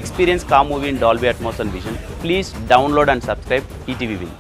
Experience car movie in Dolby Atmos and Vision. Please download and subscribe ETV Win.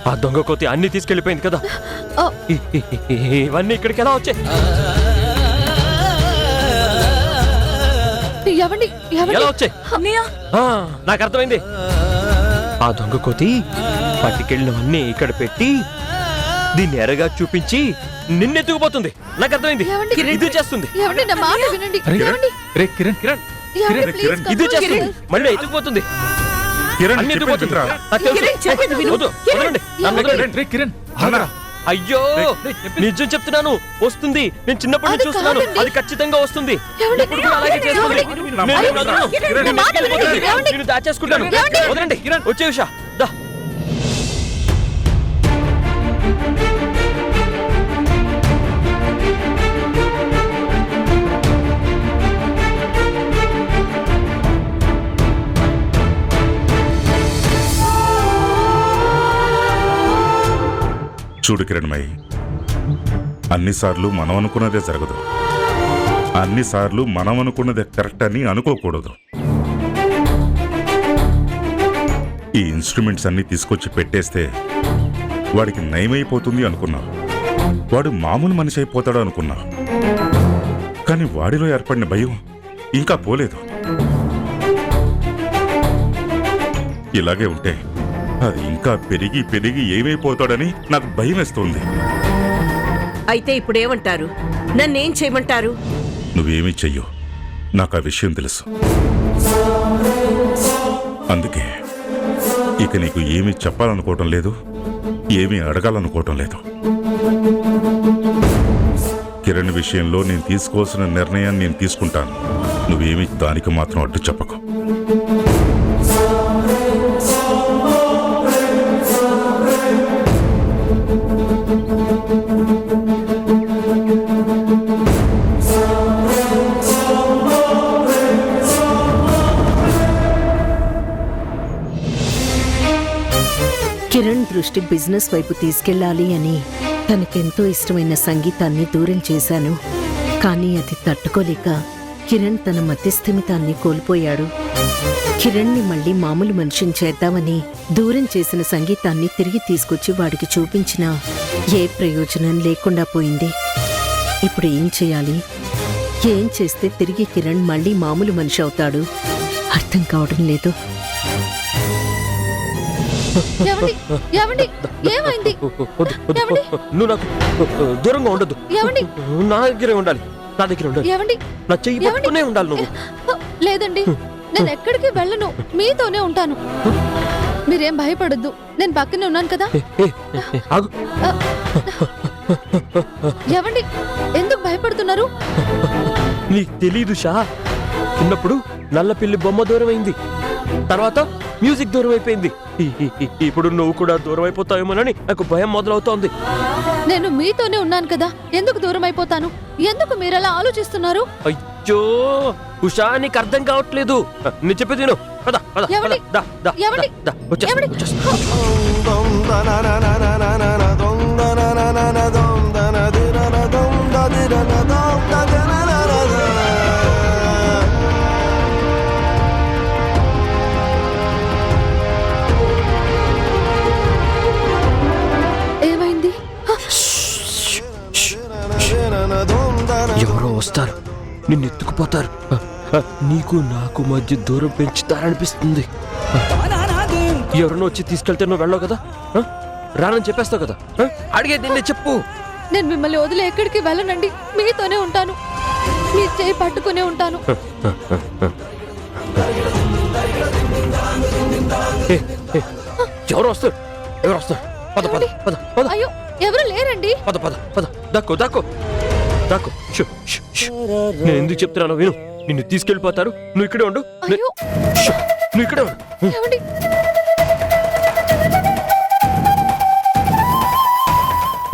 ఆ దొంగ కోతి అన్ని తీసుకెళ్లిపోయింది కదా. ఇవన్నీ ఇక్కడికి ఎలా వచ్చాయి? ఎలా వచ్చాయి? నాకు అర్థమైంది. ఆ దొంగ కోతి పట్టుకెళ్ళినవన్నీ ఇక్కడ పెట్టి దీన్ని ఎరగా చూపించి నిన్నెత్తుకుపోతుంది. నాకు అర్థమైంది. ఇది చేస్తుంది. ఇది చేస్తుంది. మళ్ళీ ఎత్తుకుపోతుంది. అయ్యో నిజం చెప్తున్నాను, వస్తుంది. నేను చిన్నప్పటి నుంచి చూస్తున్నాను, అది ఖచ్చితంగా వస్తుంది. అలాగే చేస్తుంది. నేను దాచేసుకుంటాను. వదలండి. వచ్చే విషయం దా. చూడు కిరణ్మయి, అన్నిసార్లు మనం అనుకున్నదే జరగదు. అన్నిసార్లు మనం అనుకున్నదే కరెక్ట్ అని అనుకోకూడదు. ఈ ఇన్స్ట్రుమెంట్స్ అన్ని తీసుకొచ్చి పెట్టేస్తే వాడికి నయమైపోతుంది అనుకున్నావు. వాడు మామూలు మనిషి అయిపోతాడు అనుకున్నావు. కానీ వాడిలో ఏర్పడిన భయం ఇంకా పోలేదు. ఇలాగే ఉంటే అది ఇంకా పెరిగి పెరిగి ఏమైపోతాడని నాకు భయం వేస్తుంది. అయితే ఇప్పుడేమంటారు? నన్నేం చేయమంటారు? నువ్వేమీ చెయ్యో, నాకు ఆ విషయం తెలుసు. అందుకే ఇక నీకు ఏమీ చెప్పాలనుకోవటం లేదు, ఏమీ అడగాలనుకోవటం లేదు. కిరణ్ విషయంలో నేను తీసుకోవాల్సిన నిర్ణయాన్ని నేను తీసుకుంటాను. నువ్వేమీ దానికి మాత్రం అడ్డు చెప్పకు. కిరణ్ దృష్టి బిజినెస్ వైపు తీసుకెళ్లాలి అని తనకెంతో ఇష్టమైన సంగీతాన్ని దూరం చేశాను. కానీ అది తట్టుకోలేక కిరణ్ తన మతిస్థిమితాన్ని కోల్పోయాడు. కిరణ్ని మళ్లీ మామూలు మనిషిని చేద్దామని దూరం చేసిన సంగీతాన్ని తిరిగి తీసుకొచ్చి వాడికి చూపించినా ఏ ప్రయోజనం లేకుండా పోయింది. ఇప్పుడు ఏం చేయాలి? ఏం చేస్తే తిరిగి కిరణ్ మళ్లీ మామూలు మనిషి అవుతాడు? అర్థం కావడం లేదు. నువ్వు నాకు దూరంగా ఉండదు. నా దగ్గరే ఉండాలి. నా దగ్గర ఉండాలి. నా చెయ్యి పట్టుకునే ఉండాలి నువ్వు. లేదండి, నేను ఎక్కడికి వెళ్ళను, మీతోనే ఉంటాను. మీరేం భయపడద్దు, నేను పక్కనే ఉన్నాను కదా. ఏవండి, ఎందుకు భయపడుతున్నారు? నీకు తెలీదు షా. చిన్నప్పుడు నల్ల పిల్లి బొమ్మ దూరం అయింది, తర్వాత మ్యూజిక్ దూరం అయిపోయింది. ఇప్పుడు నువ్వు కూడా దూరం అయిపోతావేమోనని నాకు భయం మొదలవుతోంది. నేను మీతోనే ఉన్నాను కదా, ఎందుకు దూరం అయిపోతాను? ఎందుకు మీరలా ఆలోచిస్తున్నారు? అయ్యో ఉషా, నీకు అర్థం కావట్లేదు. నేను చెప్పేది విను. పద పద ఏమండి? దా దా ఏమండి? దా వచ్చేస్తా. ఏమైంది? ఎవరో వస్తారు, నిన్ను ఎత్తుకుపోతారు. నీకు నాకు మధ్య దూరం పెంచుతారనిపిస్తుంది. ఎవరినో వచ్చి తీసుకెళ్తే నువ్వు వెళ్ళవు కదా. రానని చెప్పేస్తావు కదా అడిగేది నేను చెప్పు. నేను మిమ్మల్ని వదిలి ఎక్కడికి వెళ్ళనండి, మీతోనే ఉంటాను. మీ చేయి పట్టుకునే ఉంటాను. ఏ, ఏ, ఎవరు వస్తారు? ఎవరు వస్తారు? పద పద పద పద అయ్యో, ఎవరు లేరండి. పద పద పద దాక్కో దాక్కో దాక్కో. షూ, షూ, షూ. నేను ఎందుకు చెప్తున్నాను విను. నిన్ను తీసుకెళ్ళిపోతారు, నువ్వు ఇక్కడే ఉండు. అయ్యో, షూ, నువ్వు ఇక్కడే ఉండు. ఏమండి?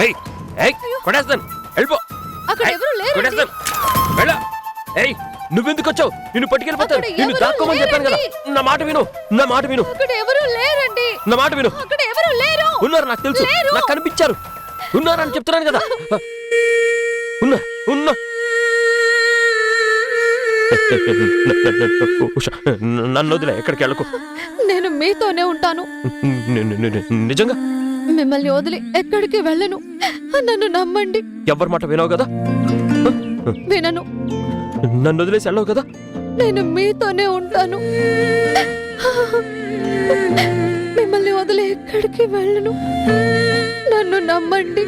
ఏయ్, ఏయ్, కొట్టేస్తాను, వెళ్ళిపో. అక్కడ ఏయ్, ఎవరు లేరండి. కొట్టేస్తాను, వెళ్ళ. ఏయ్, నువ్వెందుకు వచ్చావు? నిన్ను పట్టుకెళ్ళిపోతాను. అక్కడ నిన్ను ఎవరు దాక్కోమని చెప్పాను కదా. లేరండి. నా మాట విను, నా మాట విను, అక్కడ ఎవరు లేరండి. నా మాట విను. అక్కడ ఎవరు లేరు. ఉన్నారు, నాకు తెలుసు, లేరు. నాకు కనిపించారు. ఉన్నారని చెప్తున్నాను కదా. ఉన్నా ఉన్నా. ఉషా, నన్ను వదిలే, ఎక్కడికి వెళ్ళకు. నేను మీతోనే ఉంటాను. నిజంగా మిమ్మల్ని వదిలి ఎక్కడికి వెళ్ళను. నన్ను నమ్మండి. ఎవరి మాట వినవు కదా. వినను. నన్ను వదిలేసి వెళ్ళవు కదా. నేను మీతోనే ఉంటాను. మిమ్మల్ని వదిలి ఎక్కడికి వెళ్ళను. నన్ను నమ్మండి.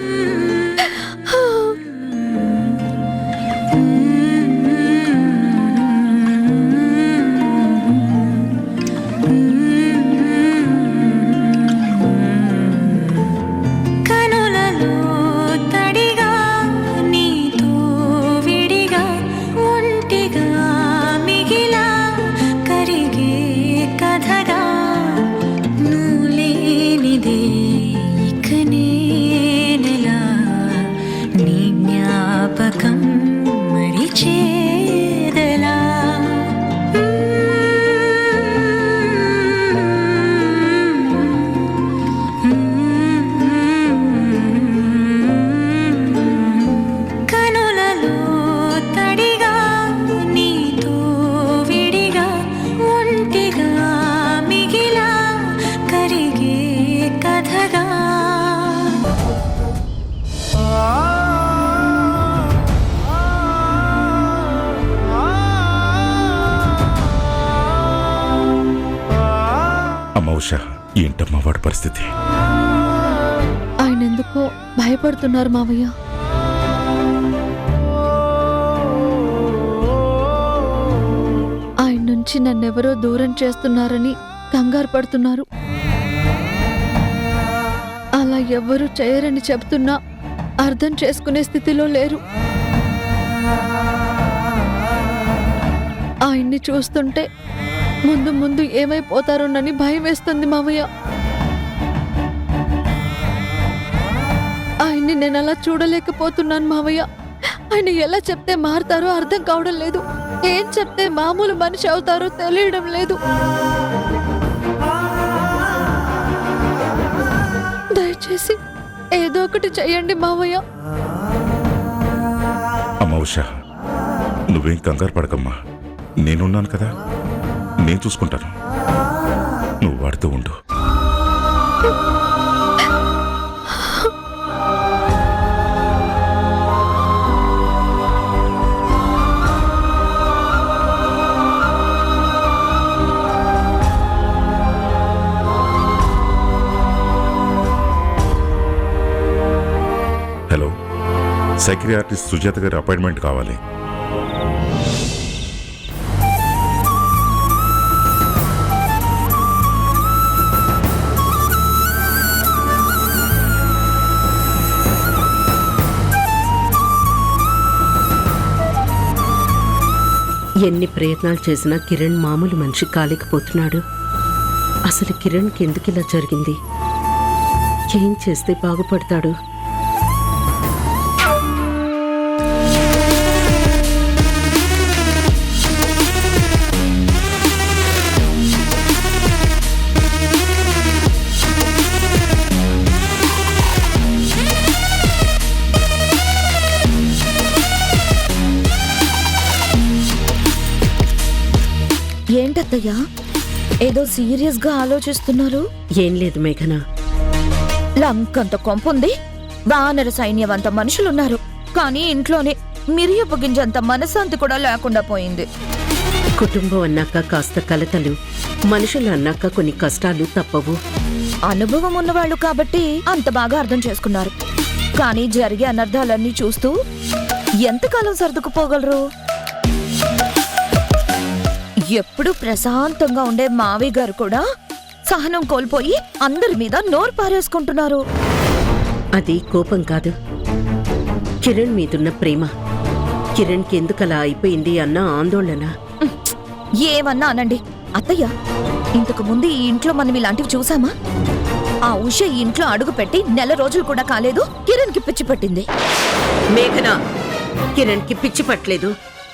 ఉషా, ఏంటమ్మా వాడి పరిస్థితి? ఆయన ఎందుకో భయపడుతున్నారు మావయ్య. ఆయన నుంచి నన్నెవరో దూరం చేస్తున్నారని కంగారు పడుతున్నారు. అలా ఎవరు చేయరని చెప్తున్నా అర్థం చేసుకునే స్థితిలో లేరు. ఆయన్ని చూస్తుంటే ముందు ముందు ఏమైపోతారోనని భయం వేస్తుంది మావయ్య. ఆయన్ని నేను అలా చూడలేకపోతున్నాను మావయ్య. ఆయన ఎలా చెప్తే మారుతారో అర్థం కావడం లేదు. ఏం చెప్తే మామూలు మనిషి అవుతారో తెలియడం లేదు. దయచేసి ఏదో ఒకటి చెయ్యండి మావయ్య. అమ్మ ఉషా, నువ్వేం కంగారు పడకమ్మా. నేనున్నాను కదా, నేను చూసుకుంటాను. నువ్వు వాడుతూ ఉండు. హలో, సైకియాట్రిస్ట్ సుజాత గారి అపాయింట్మెంట్ కావాలి. ఎన్ని ప్రయత్నాలు చేసినా కిరణ్ మామూలు మనిషి కాలేకపోతున్నాడు. అసలు కిరణ్కి ఎందుకు ఇలా జరిగింది? ఏం చేస్తే బాగుపడతాడు? ఏంటత్తయ్యా, ఏదో సీరియస్ గా ఆలోచిస్తున్నారు? ఏం లేదు మేఘనా. లంకంత కొంపుంది, వానర సైన్యవంత మనుషులున్నారు, కానీ ఇంట్లోనే మిరియపు గింజంత మనశ్శాంతి కూడా లేకుండా పోయింది. కుటుంబం అన్నాక కాస్త కలతలు, మనుషులు అన్నాక కొన్ని కష్టాలు తప్పవు. అనుభవం ఉన్నవాళ్ళు కాబట్టి అంత బాగా అర్థం చేసుకున్నారు. కానీ జరిగే అనర్థాలన్నీ చూస్తూ ఎంతకాలం సర్దుకుపోగలరు? ఎప్పుడు ప్రశాంతంగా ఉండే మావయ్య గారు కూడా సహనం కోల్పోయి అందరి మీద నోరు పారేసుకుంటున్నారు. అది కోపం కాదు, కిరణ్ మీదున్న ప్రేమ. కిరణ్కి ఎందుకలా అయిపోయింది అన్న ఆందోళన. ఏమన్నా అనండి అత్తయ్య, ఇంతకు ముందు ఈ ఇంట్లో మనం ఇలాంటివి చూసామా? ఆ ఉష ఈ ఇంట్లో అడుగు పెట్టి నెల రోజులు కూడా కాలేదు, కిరణ్కి పిచ్చి పట్టింది. మేఘనా, కిరణ్కి పిచ్చి పట్టలేదు.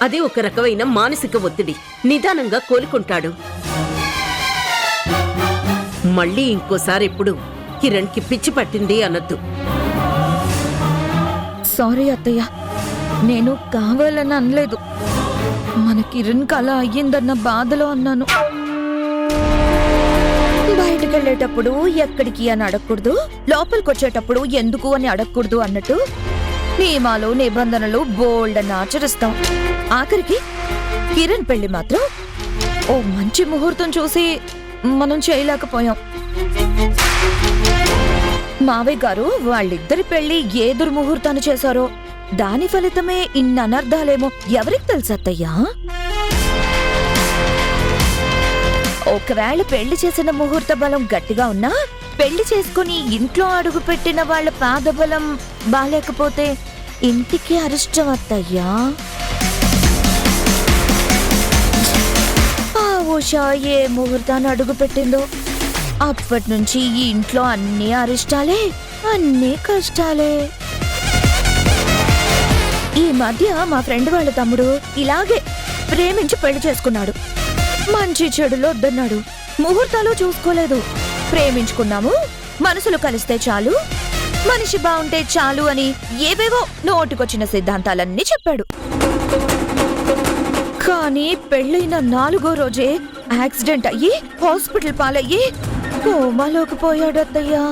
అది ఒక రకమైన మానసిక ఒత్తిడి. నిదానంగా కోలుకుంటాడు. మళ్ళీ ఇంకోసారి ఎప్పుడు కిరణ్కి పిచ్చి పట్టింది అనొద్దు. సారీ అత్తయ్య, నేను కావాలని అనలేదు. మన కిరణ్కి అలా అయ్యిందన్న బాధలో అన్నాను. బయటకు వెళ్ళేటప్పుడు ఎక్కడికి అని అడగకూడదు, లోపలికి వచ్చేటప్పుడు ఎందుకు అని అడగకూడదు అన్నట్టు నియమాలు నిబంధనలు బోల్డ్ అని ఆచరిస్తాం. ఆఖరికి కిరణ్ పెళ్లి మాత్రం ఓ మంచి ముహూర్తం చూసి మనం చేయలేకపోయాం. మావయ్య గారు వాళ్ళిద్దరి పెళ్లి ఏ దుర్ముహూర్తాన్ని చేశారో దాని ఫలితమే ఇన్ని అనర్థాలేమో ఎవరికి తెలుసు అత్తయ్యా? ఒకవేళ పెళ్లి చేసిన ముహూర్త బలం గట్టిగా ఉన్నా పెళ్లి చేసుకుని ఇంట్లో అడుగు పెట్టిన వాళ్ళ పాదబలం బాలేకపోతే ఇంటికి అరిష్టం అత్తయ్యా. ఆ ఉషా ఏ ముహూర్తాన్ని అడుగు పెట్టిందో అప్పటి నుంచి ఈ ఇంట్లో అన్ని అరిష్టాలే, అన్ని కష్టాలే. ఈ మధ్య మా ఫ్రెండ్ వాళ్ళ తమ్ముడు ఇలాగే ప్రేమించి పెళ్లి చేసుకున్నాడు. మంచి చెడులో వద్దన్నాడు, ముహూర్తాలు చూసుకోలేదు. ప్రేమించుకున్నాము, మనసులు కలిస్తే చాలు, మనిషి బాగుంటే చాలు అని ఏవేవో నోటికొచ్చిన సిద్ధాంతాలన్నీ చెప్పాడు. కానీ పెళ్ళైన 4వ రోజే యాక్సిడెంట్ అయ్యి హాస్పిటల్ పాలయ్యి కోమాలోకి పోయాడు అత్తయ్యా.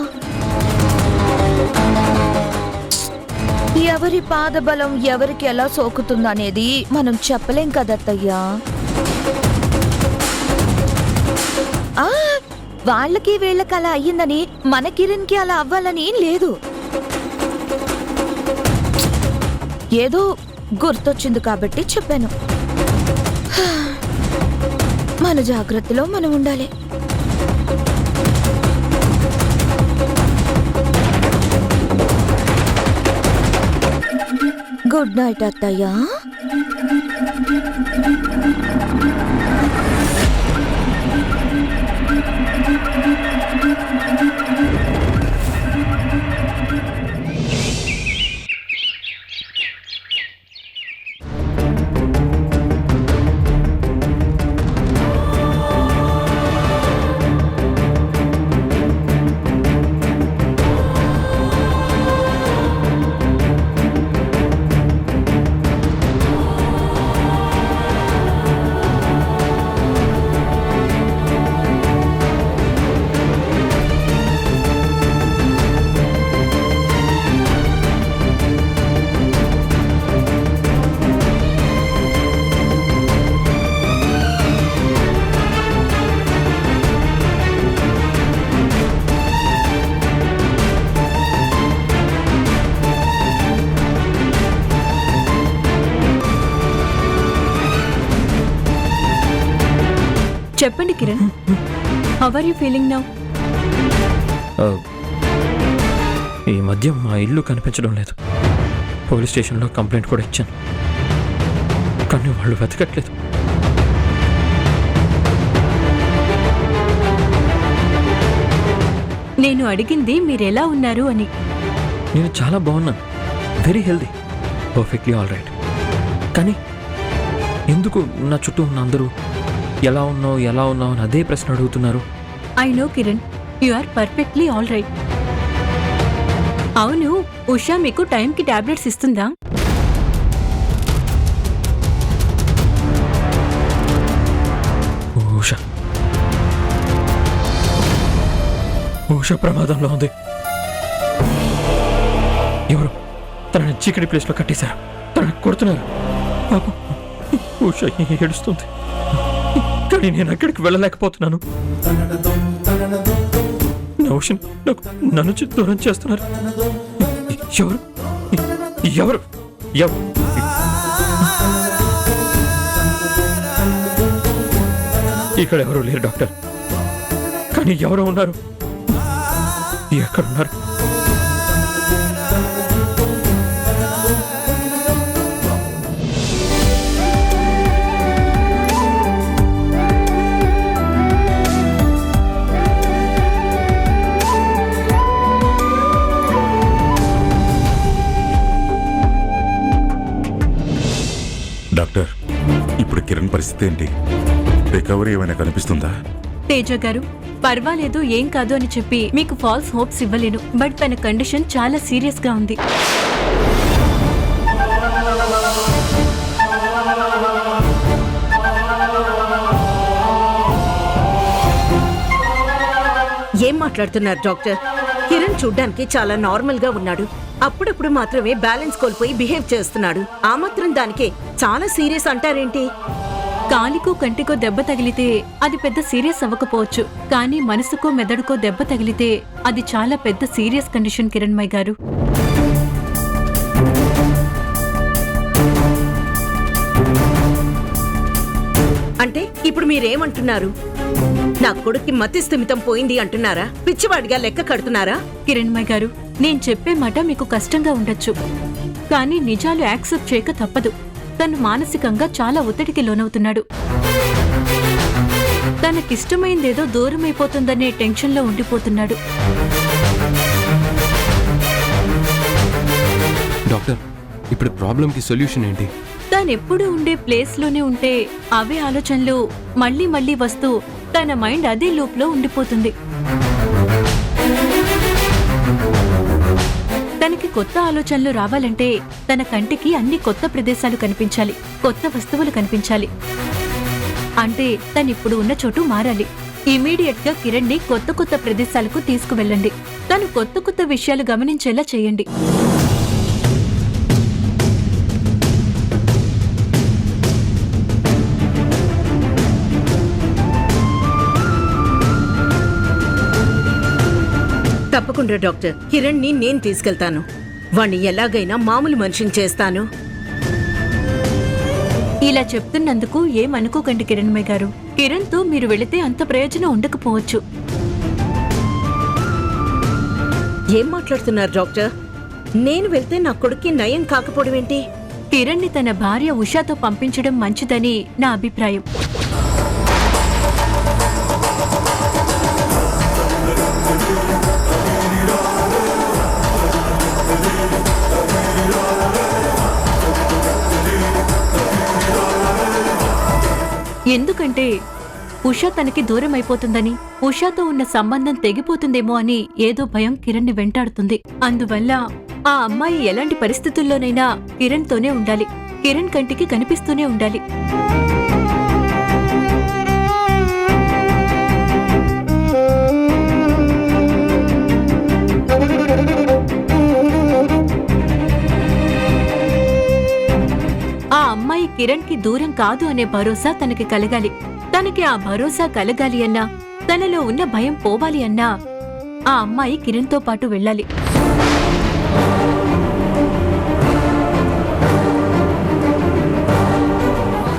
ఎవరి పాదబలం ఎవరికి ఎలా సోకుతుందనేది మనం చెప్పలేం కదత్తయ్యా. వాళ్ళకి వీళ్ళకి అలా అయ్యిందని మన కిరణ్కి అలా అవ్వాలని ఏం లేదు. ఏదో గుర్తొచ్చింది కాబట్టి చెప్పాను. మన జాగ్రత్తలో మనం ఉండాలి. గుడ్ నైట్ అత్తయ్యా. చెప్పండి Kiran, how are you feeling now? ఈ మధ్య మా ఇల్లు కనిపించడం లేదు. పోలీస్ స్టేషన్లో కంప్లైంట్ కూడా ఇచ్చాను, కానీ వాళ్ళు వెతకట్లేదు. నేను అడిగింది మీరెలా ఉన్నారు అని. నేను చాలా బాగున్నాను, very healthy, perfectly all right. కానీ ఎందుకు నా చుట్టూ ఉన్న అందరూ ఎలా ఉన్నావు అని అదే ప్రశ్న అడుగుతున్నారు? I know Kiran, you are perfectly all right. అవును, ఉషా మీకు టైంకి టాబ్లెట్స్ ఇస్తుందా? ఉషా ప్రమాదంలో ఉంది. ఎవరు తనని చీకటి ప్లేస్లో కట్టేశారు, తనని కొడుతున్నారు. పాపం ఉషా ఏడుస్తుంది, కానీ నేను అక్కడికి వెళ్ళలేకపోతున్నాను. నౌషన్ నాకు నన్ను దూరం చేస్తున్నారు. ఎవరు ఎవరు ఎవరు ఇక్కడ ఎవరు లేరు డాక్టర్, కానీ ఎవరో ఉన్నారు. ఎక్కడున్నారు? డాక్టర్, ఇప్పుడు కిరణ్ పరిస్థితి ఏంటి? రికవరీ ఏమైనా కనిపిస్తుందా? తేజ గారు, పర్వాలేదు, ఏం కాదు అని చెప్పి మీకు ఫాల్స్ హోప్స్ ఇవ్వలేను. బట్ తన కండిషన్ చాలా సీరియస్ గా ఉంది. ఏం మాట్లాడుతున్నారు డాక్టర్? కిరణ్ చూడ్డానికి చాలా నార్మల్ గా ఉన్నాడు. అప్పుడప్పుడు మాత్రమే బ్యాలెన్స్ కోల్పోయి బిహేవ్ చేస్తున్నాడు. ఆ మాత్రం దానికే చాలా సీరియస్ అంటారేంటి? కాలికో కంటికో దెబ్బ తగిలితే అది పెద్ద సీరియస్ అవ్వకపోవచ్చు, కానీ మనసుకో మెదడుకో దెబ్బ తగిలితే అది చాలా పెద్ద సీరియస్ కండిషన్ కిరణ్మయ్ గారు. అంటే ఇప్పుడు మీరేమంటున్నారు? నా కొడుక్కి మతి స్థిమితం పోయింది అంటున్నారా? పిచ్చివాడిగా లెక్క కడుతున్నారా? కిరణ్మయ్ గారు, నేను చెప్పే మాట మీకు కష్టంగా ఉండొచ్చు, కానీ నిజాలు యాక్సెప్ట్ చేయక తప్పదు. తను మానసికంగా చాలా ఒత్తిడికి లోనవుతున్నాడు. తనకిష్టమైందేదో దూరమైపోతుందనే టెన్షన్లో ఉండిపోతున్నాడు. డాక్టర్, ఇప్పుడు ప్రాబ్లంకి సొల్యూషన్ ఏంటి? తానెప్పుడు ఉండే ప్లేస్లోనే ఉంటే అవే ఆలోచనలు మళ్ళీ మళ్ళీ వస్తూ తన మైండ్ అదే లూప్లో ఉండిపోతుంది. తనకి కొత్త ఆలోచనలు రావాలంటే తన కంటికి అన్ని కొత్త ప్రదేశాలు కనిపించాలి, కొత్త వస్తువులు కనిపించాలి. అంటే తనిప్పుడు ఉన్న చోటు మారాలి. ఇమీడియట్ గా కిరణ్ ని కొత్త కొత్త ప్రదేశాలకు తీసుకువెళ్ళండి. తను కొత్త కొత్త విషయాలు గమనించేలా చేయండి. తప్పకుండా డాక్టర్. కిరణ్ ని నేను తీసుకెళ్తాను. వాణ్ణి ఎలాగైనా మామూలు మనిషిని చేస్తాను. ఇలా చెప్తున్నందుకు ఏమనుకోకండి కిరణ్మయ్ గారు. కిరణ్ తో మీరు వెళితే అంత ప్రయోజనం ఉండకపోవచ్చు. ఏం మాట్లాడుతున్నారు డాక్టర్? నేను వెళ్తే నా కొడుక్కి నయం కాకపోవడం ఏంటి? కిరణ్ ని తన భార్య ఉషాతో పంపించడం మంచిదని నా అభిప్రాయం. ఎందుకంటే ఉషా తనకి దూరం అయిపోతుందని, ఉషాతో ఉన్న సంబంధం తెగిపోతుందేమో అని ఏదో భయం కిరణ్ ని వెంటాడుతుంది. అందువల్ల ఆ అమ్మాయి ఎలాంటి పరిస్థితుల్లోనైనా కిరణ్ తోనే ఉండాలి, కిరణ్ కంటికి కనిపిస్తూనే ఉండాలి. ఆ అమ్మాయి కిరణ్ కి దూరం కాదు అనే భరోసా తనకి కలగాలి. తనకి ఆ భరోసా కలగాలి అన్నా, తనలో ఉన్న భయం పోవాలి అన్నా ఆ అమ్మాయి కిరణ్ తో పాటు వెళ్ళాలి.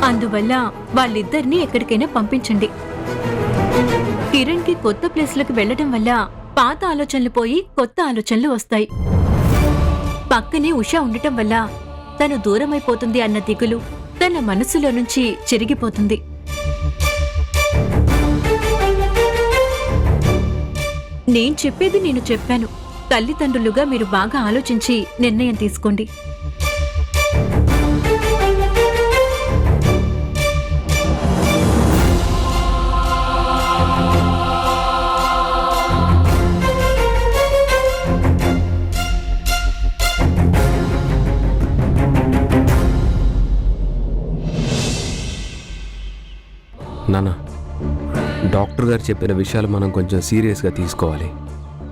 అందువల్ల వాళ్ళిద్దరినీ ఎక్కడికైనా పంపించండి. కిరణ్ కి కొత్త ప్లేస్లకు వెళ్లడం వల్ల పాత ఆలోచనలు పోయి కొత్త ఆలోచనలు వస్తాయి. పక్కనే ఉషా ఉండటం వల్ల తను దూరమైపోతుంది అన్న దిగులు తన మనసులో నుంచి చెరిగిపోతుంది. నేను చెప్పేది నేను చెప్పాను. తల్లిదండ్రులుగా మీరు బాగా ఆలోచించి నిర్ణయం తీసుకోండి. నాన్న, డాక్టర్ గారు చెప్పిన విషయాలు మనం కొంచెం సీరియస్గా తీసుకోవాలి.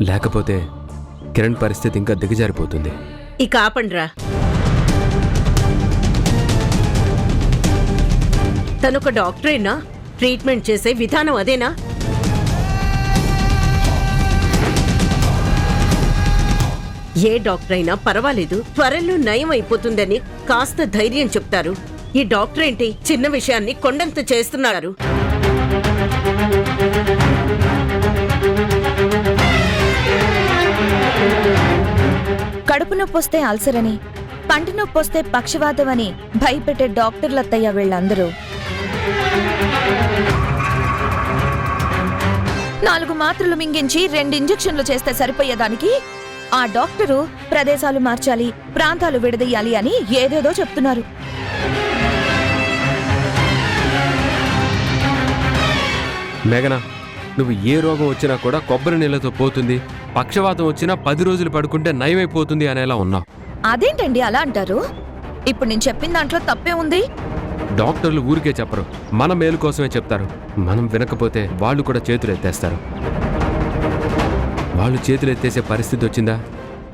లేకపోతే కిరణ్ పరిస్థితి ఇంకా దిగజారిపోతుంది. ఇక ఆపండ్రా. తనొక డాక్టరేనా? ట్రీట్మెంట్ చేసే విధానం అదేనా? ఏ డాక్టర్ అయినా పర్వాలేదు, త్వరలో నయం అయిపోతుందని కాస్త ధైర్యం చెప్తారు. ఈ డాక్టర్ ఏంటి చిన్న విషయాన్ని కొండంత చేస్తున్నారు. కడుపు నొప్పి వస్తే అల్సర్ అని, పంటి నొప్పి వస్తే పక్షవాతం అని భయపెట్టే డాక్టర్లత్తయ్య వీళ్ళందరూ. 4 మాత్రలు మింగించి 2 ఇంజెక్షన్లు చేస్తే సరిపోయేదానికి ఆ డాక్టరు ప్రదేశాలు మార్చాలి, ప్రాంతాలు విడదీయాలి అని ఏదేదో చెప్తున్నారు. మేఘనా, నువ్వు ఏ రోగం వచ్చినా కూడా కొబ్బరి నీళ్ళతో పోతుంది, పక్షవాతం వచ్చినా 10 రోజులు పడుకుంటే నయమైపోతుంది అనేలా ఉన్నావు. అదేంటండి అలా అంటారు? ఇప్పుడు నేను చెప్పిన దాంట్లో తప్పే ఉంది. డాక్టర్లు ఊరికే చెప్పరు, మన మేలు కోసమే చెప్తారు. మనం వినకపోతే వాళ్ళు కూడా చేతులు ఎత్తేస్తారు. వాళ్ళు చేతులు ఎత్తేసే పరిస్థితి వచ్చిందా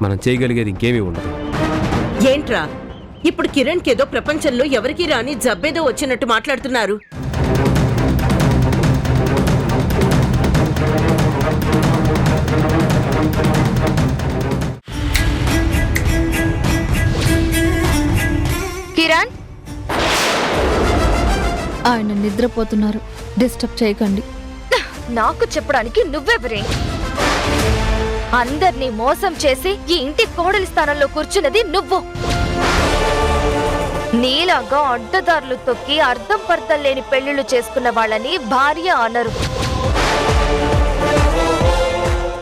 మనం చేయగలిగేది ఇంకేమీ ఉండదు. ఏంట్రా ఇప్పుడు కిరణ్ కేదో ప్రపంచంలో ఎవరికీ రాని జబ్బేదో వచ్చినట్టు మాట్లాడుతున్నారు. కిరణ్, ఆయన నిద్రపోతున్నారు, డిస్టర్బ్ చేయకండి. నాకు చెప్పడానికి నువ్వెవరే? అందర్నీ మోసం చేసి ఈ ఇంటి కోడలి స్థానంలో కూర్చున్నది నువ్వు. నీలాగా అడ్డదారులు తొక్కి అర్థం పర్థం లేని పెళ్లిళ్లు చేసుకున్న వాళ్ళని భార్య అనరు.